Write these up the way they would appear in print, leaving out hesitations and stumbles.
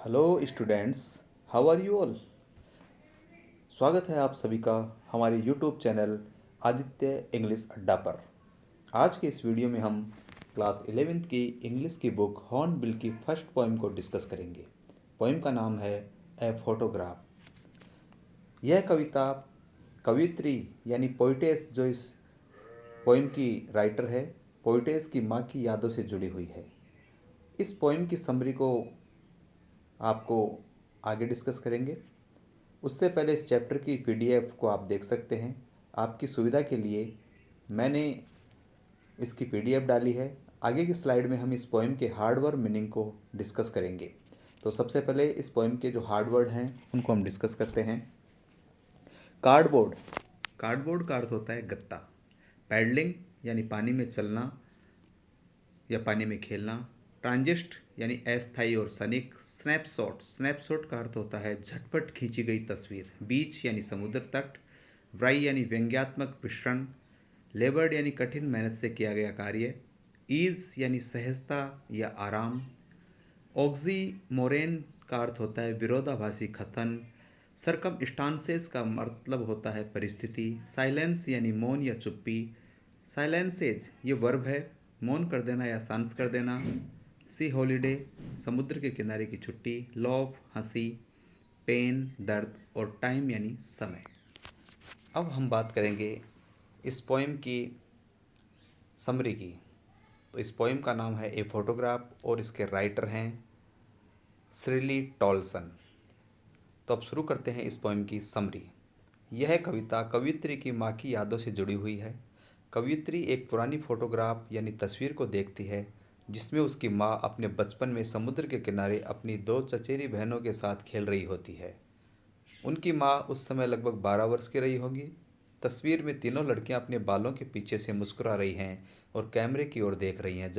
Hello students, how are you all. स्वागत है आप सभी का हमारे यूट्यूब चैनल आदित्य इंग्लिश अड्डा पर। आज के इस वीडियो में हम क्लास 11th की इंग्लिश की बुक हॉर्नबिल की फर्स्ट पोइम को डिस्कस करेंगे। पोइम का नाम है ए फोटोग्राफ। यह कविता कवियत्री यानी पोइटेस जो इस पोइम की राइटर है, पोइटेस की माँ की यादों से जुड़ी हुई है। इस पोइम की समरी को आपको आगे डिस्कस करेंगे। उससे पहले इस चैप्टर की पीडीएफ को आप देख सकते हैं। आपकी सुविधा के लिए मैंने इसकी पीडीएफ डाली है। आगे की स्लाइड में हम इस पोएम के हार्ड वर्ड मीनिंग को डिस्कस करेंगे। तो सबसे पहले इस पोएम के जो हार्ड वर्ड हैं उनको हम डिस्कस करते हैं। कार्डबोर्ड। कार्डबोर्ड का अर्थ होता है गत्ता। पैडलिंग यानी पानी में चलना या पानी में खेलना। ट्रांजिस्ट यानी अस्थायी और क्षणिक। स्नैपशॉट, स्नैपशॉट का अर्थ होता है झटपट खींची गई तस्वीर। बीच यानी समुद्र तट। व्राई यानी व्यंग्यात्मक विवरण। लेबर्ड यानी कठिन मेहनत से किया गया कार्य। ईज यानी सहजता या आराम। ऑक्सीमोरेन का अर्थ होता है विरोधाभासी कथन। सरकमस्टांसेस का मतलब होता है परिस्थिति। साइलेंस यानी मौन या चुप्पी। साइलेंसेज ये वर्ब है, मौन कर देना या शांत कर देना। सी हॉलीडे समुद्र के किनारे की छुट्टी। लव हंसी। पेन दर्द। और टाइम यानी समय। अब हम बात करेंगे इस पोएम की समरी की। तो इस पोएम का नाम है ए फोटोग्राफ और इसके राइटर हैं श्रिली टॉलसन। तो अब शुरू करते हैं इस पोएम की समरी। यह कविता कवयित्री की माँ की यादों से जुड़ी हुई है। कवयित्री एक पुरानी फोटोग्राफ यानी तस्वीर को देखती है जिसमें उसकी माँ अपने बचपन में समुद्र के किनारे अपनी दो चचेरी बहनों के साथ खेल रही होती है। उनकी माँ उस समय लगभग 12 वर्ष की रही होगी। तस्वीर में तीनों लड़कियां अपने बालों के पीछे से मुस्कुरा रही हैं और कैमरे की ओर देख रही हैं,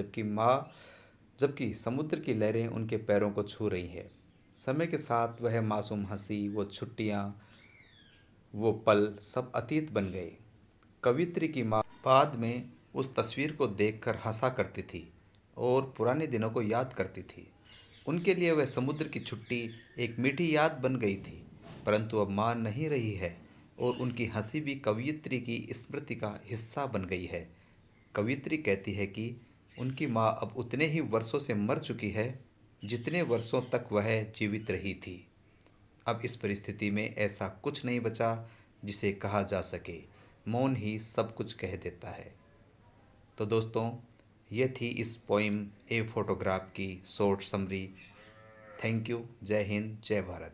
जबकि समुद्र की लहरें उनके पैरों को छू रही हैं। समय के साथ वह मासूम हंसी, वो छुट्टियाँ, वो पल सब अतीत बन गए। कवित्री की माँ बाद में उस तस्वीर को देखकर हंसा करती थी और पुराने दिनों को याद करती थी। उनके लिए वह समुद्र की छुट्टी एक मीठी याद बन गई थी, परंतु अब माँ नहीं रही है और उनकी हंसी भी कवियत्री की स्मृति का हिस्सा बन गई है। कवियत्री कहती है कि उनकी माँ अब उतने ही वर्षों से मर चुकी है जितने वर्षों तक वह जीवित रही थी। अब इस परिस्थिति में ऐसा कुछ नहीं बचा जिसे कहा जा सके। मौन ही सब कुछ कह देता है। तो दोस्तों, ये थी इस पोइम ए फोटोग्राफ की शॉर्ट समरी। Thank you. जय हिंद, जय भारत।